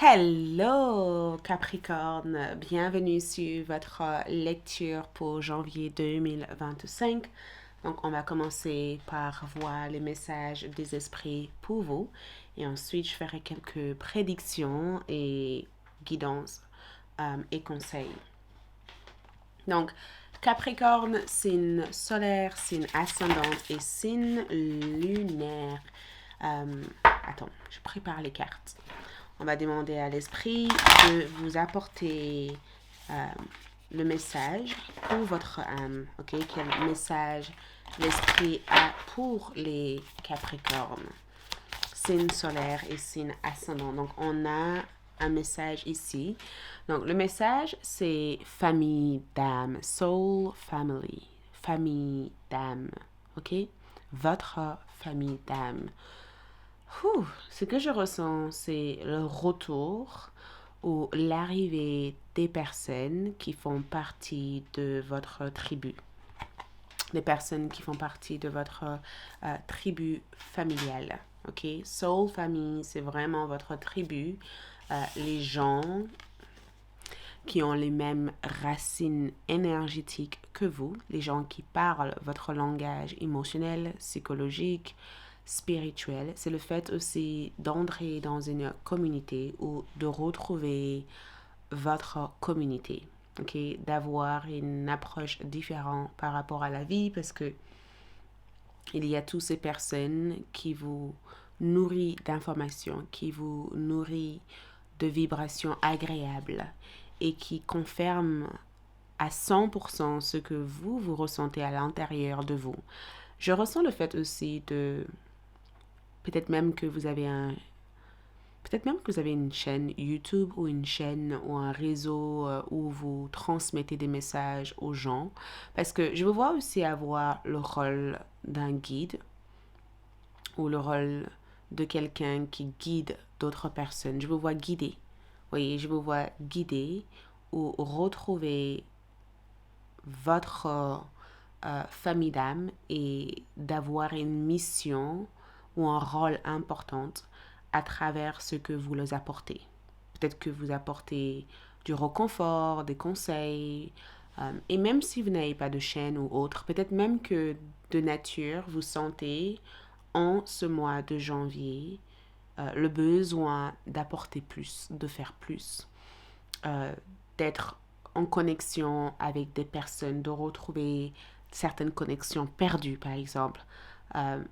Hello Capricorne, bienvenue sur votre lecture pour janvier 2025. Donc on va commencer par voir les messages des esprits pour vous et ensuite je ferai quelques prédictions et guidances et conseils. Donc Capricorne, signe solaire, signe ascendant et signe lunaire. Attends, je prépare les cartes. On va demander à l'esprit de vous apporter le message pour votre âme. Ok, quel message l'esprit a pour les Capricornes, signe solaire et signe ascendant. Donc, on a un message ici. Donc, le message, c'est famille d'âme, soul family, famille d'âme. Ok, votre famille d'âme. Ce que je ressens, c'est le retour ou l'arrivée des personnes qui font partie de votre tribu. Des personnes qui font partie de votre tribu familiale. Ok? Soul Family, c'est vraiment votre tribu. Les gens qui ont les mêmes racines énergétiques que vous, les gens qui parlent votre langage émotionnel, psychologique, spirituel. C'est le fait aussi d'entrer dans une communauté ou de retrouver votre communauté. Ok, d'avoir une approche différente par rapport à la vie parce que il y a toutes ces personnes qui vous nourrissent d'informations, qui vous nourrissent de vibrations agréables et qui confirment à 100% ce que vous ressentez à l'intérieur de vous. Je ressens le fait aussi de peut-être même que vous avez une chaîne YouTube ou une chaîne ou un réseau où vous transmettez des messages aux gens. Parce que je vous vois aussi avoir le rôle d'un guide ou le rôle de quelqu'un qui guide d'autres personnes. Je vous vois guider. Vous voyez, je vous vois guider ou retrouver votre famille d'âme et d'avoir une mission ou un rôle important à travers ce que vous leur apportez. Peut-être que vous apportez du réconfort, des conseils, et même si vous n'avez pas de chaîne ou autre, peut-être même que de nature, vous sentez en ce mois de janvier le besoin d'apporter plus, de faire plus, d'être en connexion avec des personnes, de retrouver certaines connexions perdues, par exemple,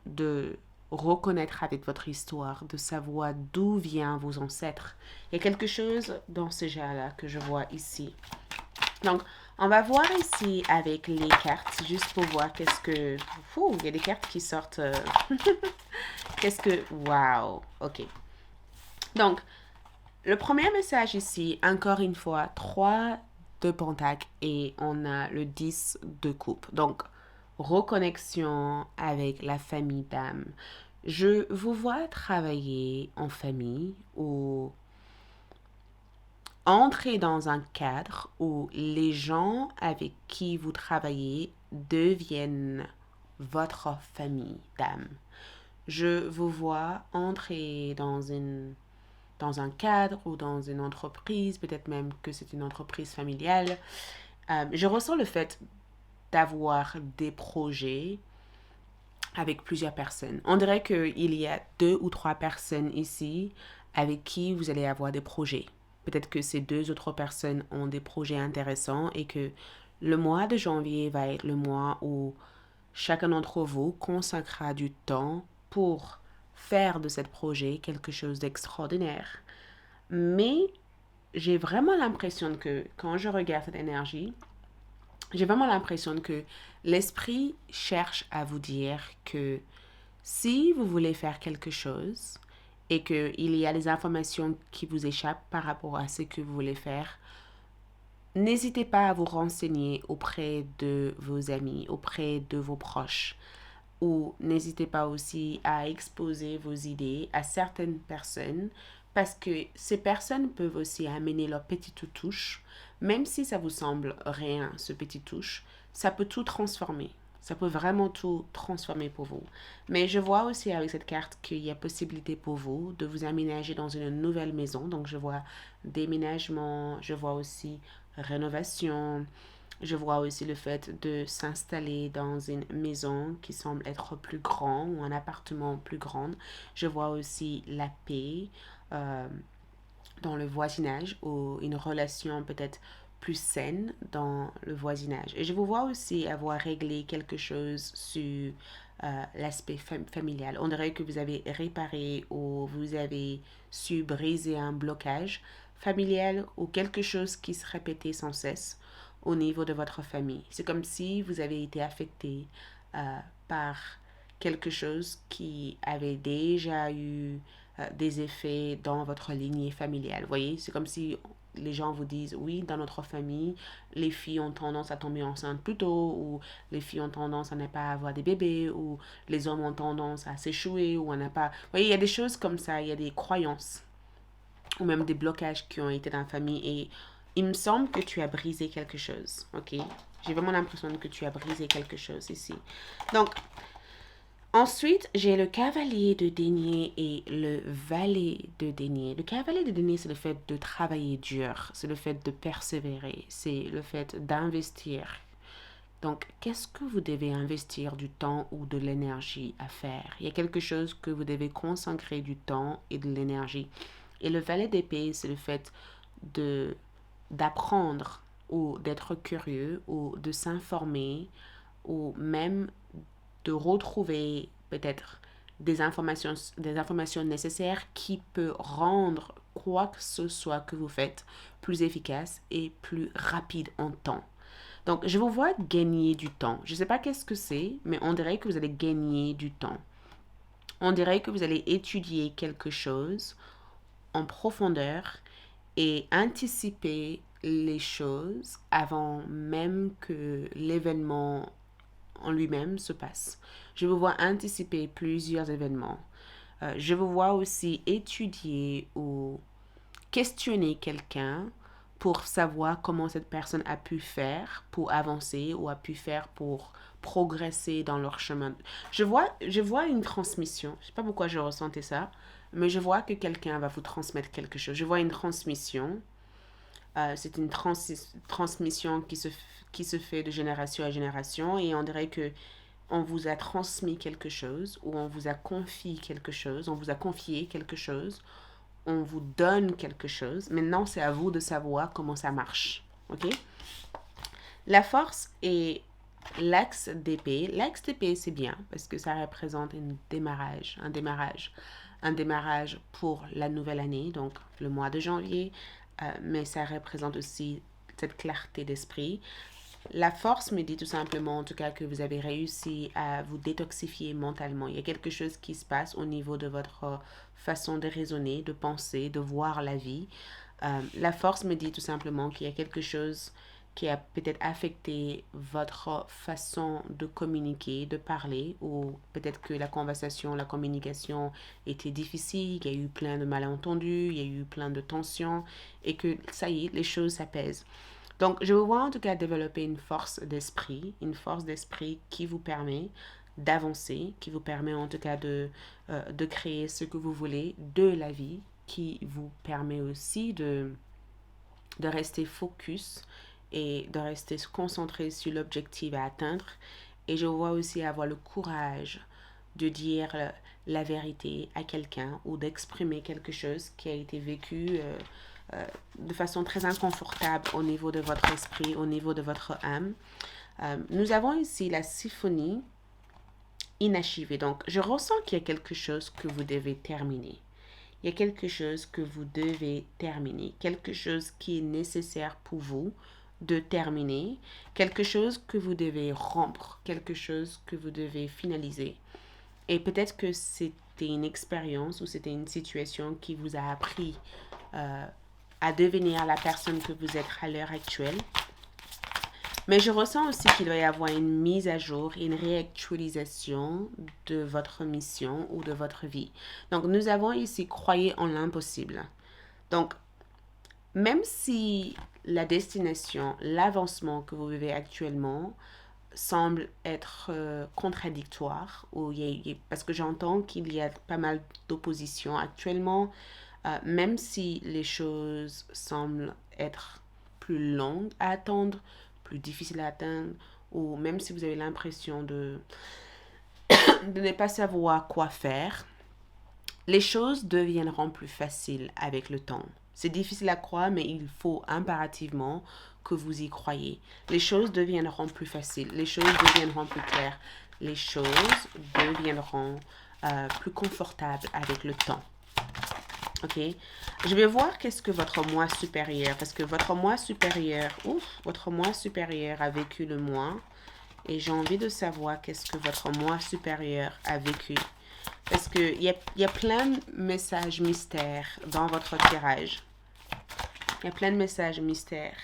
de reconnaître avec votre histoire, de savoir d'où viennent vos ancêtres. Il y a quelque chose dans ce genre-là que je vois ici. Donc, on va voir ici avec les cartes, juste pour voir qu'est-ce que... il y a des cartes qui sortent... qu'est-ce que... Wow! OK. Donc, le premier message ici, encore une fois, 3 de pentacle et on a le 10 de coupe. Donc, reconnexion avec la famille d'âme. Je vous vois travailler en famille ou entrer dans un cadre où les gens avec qui vous travaillez deviennent votre famille d'âme. Je vous vois entrer dans un cadre ou dans une entreprise, peut-être même que c'est une entreprise familiale. Je ressens le fait d'avoir des projets avec plusieurs personnes. On dirait qu'il y a 2 ou 3 personnes ici avec qui vous allez avoir des projets. Peut-être que ces 2 ou 3 personnes ont des projets intéressants et que le mois de janvier va être le mois où chacun d'entre vous consacrera du temps pour faire de ce projet quelque chose d'extraordinaire. Mais j'ai vraiment l'impression que quand je regarde cette énergie, j'ai vraiment l'impression que l'esprit cherche à vous dire que si vous voulez faire quelque chose et qu'il y a des informations qui vous échappent par rapport à ce que vous voulez faire, n'hésitez pas à vous renseigner auprès de vos amis, auprès de vos proches. Ou n'hésitez pas aussi à exposer vos idées à certaines personnes parce que ces personnes peuvent aussi amener leur petite touche. Même si ça vous semble rien, ce petit touche, ça peut tout transformer. Ça peut vraiment tout transformer pour vous. Mais je vois aussi avec cette carte qu'il y a possibilité pour vous de vous aménager dans une nouvelle maison. Donc, je vois déménagement, je vois aussi rénovation, je vois aussi le fait de s'installer dans une maison qui semble être plus grande ou un appartement plus grand. Je vois aussi la paix dans le voisinage ou une relation peut-être plus saine dans le voisinage. Et je vous vois aussi avoir réglé quelque chose sur l'aspect familial. On dirait que vous avez réparé ou vous avez su briser un blocage familial ou quelque chose qui se répétait sans cesse au niveau de votre famille. C'est comme si vous avez été affecté par quelque chose qui avait déjà eu des effets dans votre lignée familiale. Vous voyez, c'est comme si les gens vous disent, oui, dans notre famille, les filles ont tendance à tomber enceinte plus tôt, ou les filles ont tendance à ne pas avoir des bébés, ou les hommes ont tendance à s'échouer, ou à ne pas... Vous voyez, il y a des choses comme ça, il y a des croyances, ou même des blocages qui ont été dans la famille, et il me semble que tu as brisé quelque chose, ok? J'ai vraiment l'impression que tu as brisé quelque chose ici. Donc, ensuite, j'ai le cavalier de denier et le valet de denier. Le cavalier de denier, c'est le fait de travailler dur, c'est le fait de persévérer, c'est le fait d'investir. Donc, qu'est-ce que vous devez investir du temps ou de l'énergie à faire? Il y a quelque chose que vous devez consacrer du temps et de l'énergie. Et le valet d'épée, c'est le fait de d'apprendre ou d'être curieux ou de s'informer ou même de retrouver peut-être des informations nécessaires qui peut rendre quoi que ce soit que vous faites plus efficace et plus rapide en temps. Donc, je vous vois gagner du temps. Je ne sais pas qu'est-ce que c'est, mais on dirait que vous allez gagner du temps. On dirait que vous allez étudier quelque chose en profondeur et anticiper les choses avant même que l'événement en lui-même se passe. Je vous vois anticiper plusieurs événements. Je vous vois aussi étudier ou questionner quelqu'un pour savoir comment cette personne a pu faire pour avancer ou a pu faire pour progresser dans leur chemin. Je vois une transmission. Je ne sais pas pourquoi je ressentais ça, mais je vois que quelqu'un va vous transmettre quelque chose. Je vois une transmission. C'est une transmission qui se fait de génération à génération et on dirait que on vous a transmis quelque chose ou on vous a confié quelque chose, on vous a confié quelque chose, on vous donne quelque chose. Maintenant, c'est à vous de savoir comment ça marche. OK? La force est l'axe d'épée. L'axe d'épée, c'est bien parce que ça représente un démarrage pour la nouvelle année, donc le mois de janvier, mais ça représente aussi cette clarté d'esprit. La force me dit tout simplement, en tout cas, que vous avez réussi à vous détoxifier mentalement. Il y a quelque chose qui se passe au niveau de votre façon de raisonner, de penser, de voir la vie. La force me dit tout simplement qu'il y a quelque chose qui a peut-être affecté votre façon de communiquer, de parler, ou peut-être que la conversation, la communication était difficile, il y a eu plein de malentendus, il y a eu plein de tensions, et que ça y est, les choses s'apaisent. Donc, je vous vois en tout cas développer une force d'esprit qui vous permet d'avancer, qui vous permet en tout cas de créer ce que vous voulez de la vie, qui vous permet aussi de rester focus et de rester concentré sur l'objectif à atteindre. Et je vois aussi avoir le courage de dire la vérité à quelqu'un ou d'exprimer quelque chose qui a été vécu de façon très inconfortable au niveau de votre esprit, au niveau de votre âme. Nous avons ici la symphonie inachevée. Donc, je ressens qu'il y a quelque chose que vous devez terminer. Il y a quelque chose que vous devez terminer, quelque chose qui est nécessaire pour vous de terminer, quelque chose que vous devez rompre, quelque chose que vous devez finaliser. Et peut-être que c'était une expérience ou c'était une situation qui vous a appris à devenir la personne que vous êtes à l'heure actuelle. Mais je ressens aussi qu'il doit y avoir une mise à jour, une réactualisation de votre mission ou de votre vie. Donc, nous avons ici croyez en l'impossible. Donc, même si la destination, l'avancement que vous vivez actuellement semble être contradictoire, parce que j'entends qu'il y a pas mal d'opposition actuellement, même si les choses semblent être plus longues à attendre, plus difficiles à atteindre, ou même si vous avez l'impression de ne pas savoir quoi faire, les choses deviendront plus faciles avec le temps. C'est difficile à croire, mais il faut impérativement que vous y croyez. Les choses deviendront plus faciles, les choses deviendront plus claires, les choses deviendront plus confortables avec le temps. Ok, je vais voir qu'est-ce que votre moi supérieur, parce que votre moi supérieur, votre moi supérieur a vécu le moi, et j'ai envie de savoir qu'est-ce que votre moi supérieur a vécu. Parce qu'il y a plein de messages mystères dans votre tirage. Il y a plein de messages mystères.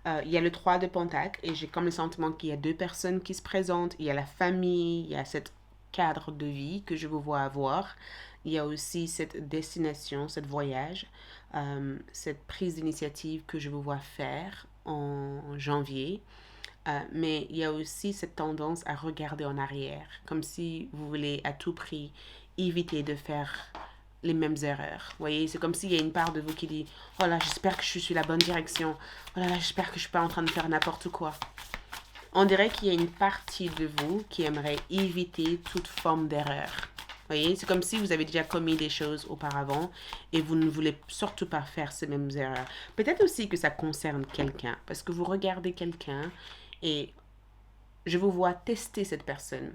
Il y a le 3 de Pentacle et j'ai comme le sentiment qu'il y a deux personnes qui se présentent. Il y a la famille, il y a cet cadre de vie que je vous vois avoir. Il y a aussi cette destination, ce voyage, cette prise d'initiative que je vous vois faire en janvier. Mais il y a aussi cette tendance à regarder en arrière, comme si vous voulez à tout prix éviter de faire les mêmes erreurs. Vous voyez, c'est comme s'il y a une part de vous qui dit « Oh là, j'espère que je suis la bonne direction. Oh là, j'espère que je ne suis pas en train de faire n'importe quoi. » On dirait qu'il y a une partie de vous qui aimerait éviter toute forme d'erreur. Vous voyez, c'est comme si vous avez déjà commis des choses auparavant et vous ne voulez surtout pas faire ces mêmes erreurs. Peut-être aussi que ça concerne quelqu'un, parce que vous regardez quelqu'un et je vous vois tester cette personne,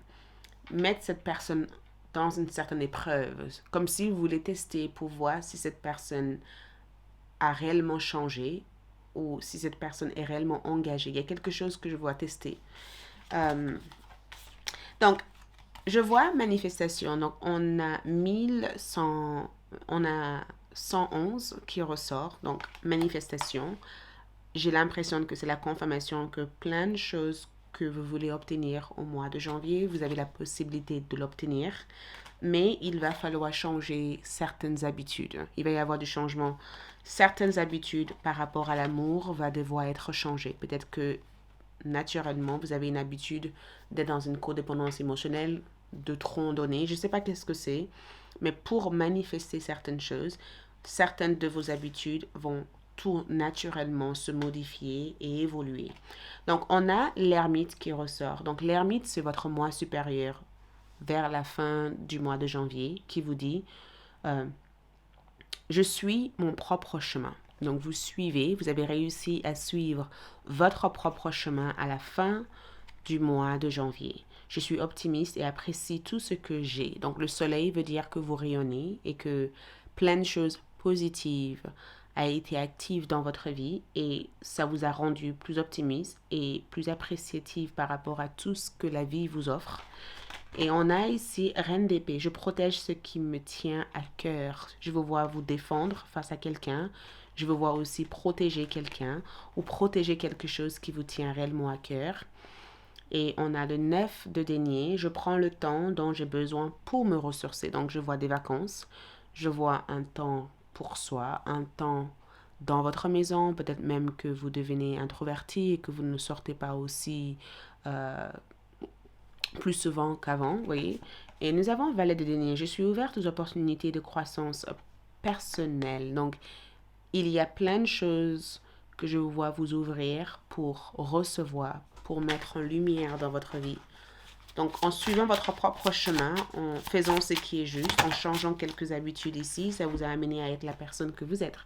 mettre cette personne dans une certaine épreuve, comme si vous voulez tester pour voir si cette personne a réellement changé ou si cette personne est réellement engagée. Il y a quelque chose que je vois tester. Donc, je vois manifestation. Donc, on a 111 qui ressort. Donc, manifestation. J'ai l'impression que c'est la confirmation que plein de choses que vous voulez obtenir au mois de janvier, vous avez la possibilité de l'obtenir, mais il va falloir changer certaines habitudes. Il va y avoir du changement. Certaines habitudes par rapport à l'amour va devoir être changées. Peut-être que naturellement, vous avez une habitude d'être dans une codépendance émotionnelle, de trop donner. Je ne sais pas qu'est-ce que c'est, mais pour manifester certaines choses, certaines de vos habitudes vont tout naturellement se modifier et évoluer. Donc, on a l'ermite qui ressort. Donc, l'ermite, c'est votre moi supérieur vers la fin du mois de janvier qui vous dit je suis mon propre chemin. Donc, vous suivez, vous avez réussi à suivre votre propre chemin à la fin du mois de janvier. Je suis optimiste et apprécie tout ce que j'ai. Donc, le soleil veut dire que vous rayonnez et que plein de choses positives a été active dans votre vie et ça vous a rendu plus optimiste et plus appréciative par rapport à tout ce que la vie vous offre. Et on a ici Reine d'épée. Je protège ce qui me tient à cœur. Je vous vois vous défendre face à quelqu'un. Je vous vois aussi protéger quelqu'un ou protéger quelque chose qui vous tient réellement à cœur. Et on a le 9 de denier. Je prends le temps dont j'ai besoin pour me ressourcer. Donc, je vois des vacances. Je vois un temps pour soi, un temps dans votre maison. Peut-être même que vous devenez introverti et que vous ne sortez pas aussi plus souvent qu'avant, vous voyez. Et nous avons valet de denier. Je suis ouverte aux opportunités de croissance personnelle. Donc, il y a plein de choses que je vous vois vous ouvrir pour recevoir, pour mettre en lumière dans votre vie. Donc, en suivant votre propre chemin, en faisant ce qui est juste, en changeant quelques habitudes ici, ça vous a amené à être la personne que vous êtes.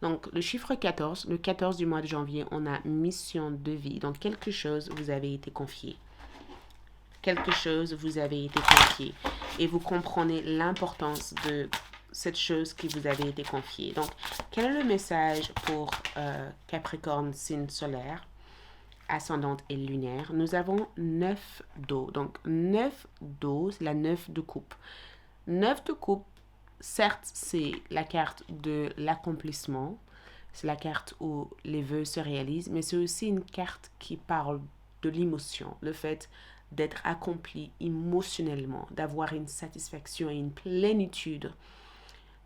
Donc, le chiffre 14, le 14 du mois de janvier, on a mission de vie. Donc, quelque chose vous avez été confié. Quelque chose vous avez été confié. Et vous comprenez l'importance de cette chose qui vous avait été confiée. Donc, quel est le message pour Capricorne, signe solaire, ascendante et lunaire? Nous avons 9 d'eau. Donc, 9 d'eau, c'est la 9 de coupe. 9 de coupe, certes, c'est la carte de l'accomplissement. C'est la carte où les vœux se réalisent, mais c'est aussi une carte qui parle de l'émotion. Le fait d'être accompli émotionnellement, d'avoir une satisfaction et une plénitude,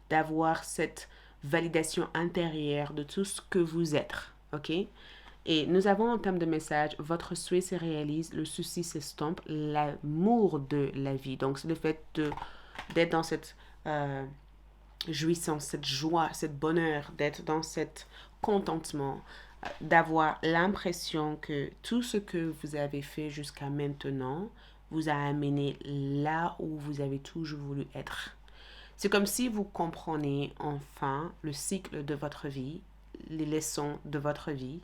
d'avoir cette validation intérieure de tout ce que vous êtes, ok? Et nous avons en termes de message, votre souhait se réalise, le souci s'estompe, l'amour de la vie. Donc, c'est le fait d'être dans cette jouissance, cette joie, cette bonheur, d'être dans cet contentement, d'avoir l'impression que tout ce que vous avez fait jusqu'à maintenant vous a amené là où vous avez toujours voulu être. C'est comme si vous comprenez enfin le cycle de votre vie, les leçons de votre vie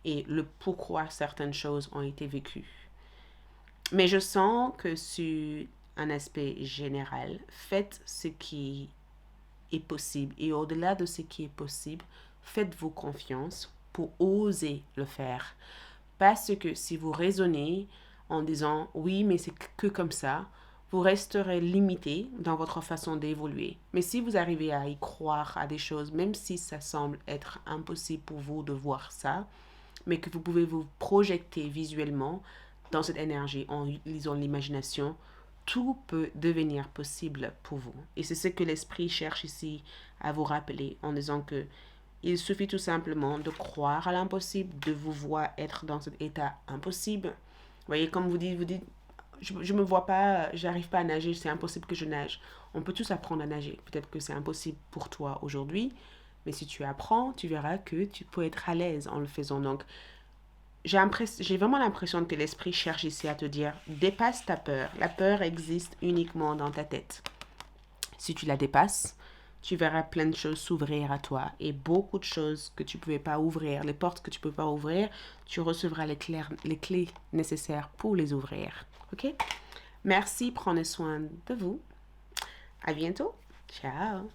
et le pourquoi certaines choses ont été vécues. Mais je sens que sur un aspect général, faites ce qui est possible. Et au-delà de ce qui est possible, faites-vous confiance pour oser le faire. Parce que si vous raisonnez en disant oui, mais c'est que comme ça, vous resterez limité dans votre façon d'évoluer. Mais si vous arrivez à y croire à des choses, même si ça semble être impossible pour vous de voir ça, mais que vous pouvez vous projeter visuellement dans cette énergie en utilisant l'imagination, tout peut devenir possible pour vous. Et c'est ce que l'esprit cherche ici à vous rappeler en disant que il suffit tout simplement de croire à l'impossible, de vous voir être dans cet état impossible. Vous voyez, comme vous dites, je me vois pas, j'arrive pas à nager, c'est impossible que je nage. On peut tous apprendre à nager. Peut-être que c'est impossible pour toi aujourd'hui, mais si tu apprends, tu verras que tu peux être à l'aise en le faisant. Donc, j'ai vraiment l'impression que l'esprit cherche ici à te dire, dépasse ta peur. La peur existe uniquement dans ta tête. Si tu la dépasses, tu verras plein de choses s'ouvrir à toi et beaucoup de choses que tu ne pouvais pas ouvrir, les portes que tu ne peux pas ouvrir, tu recevras les clés nécessaires pour les ouvrir. Ok? Merci, prenez soin de vous. À bientôt. Ciao.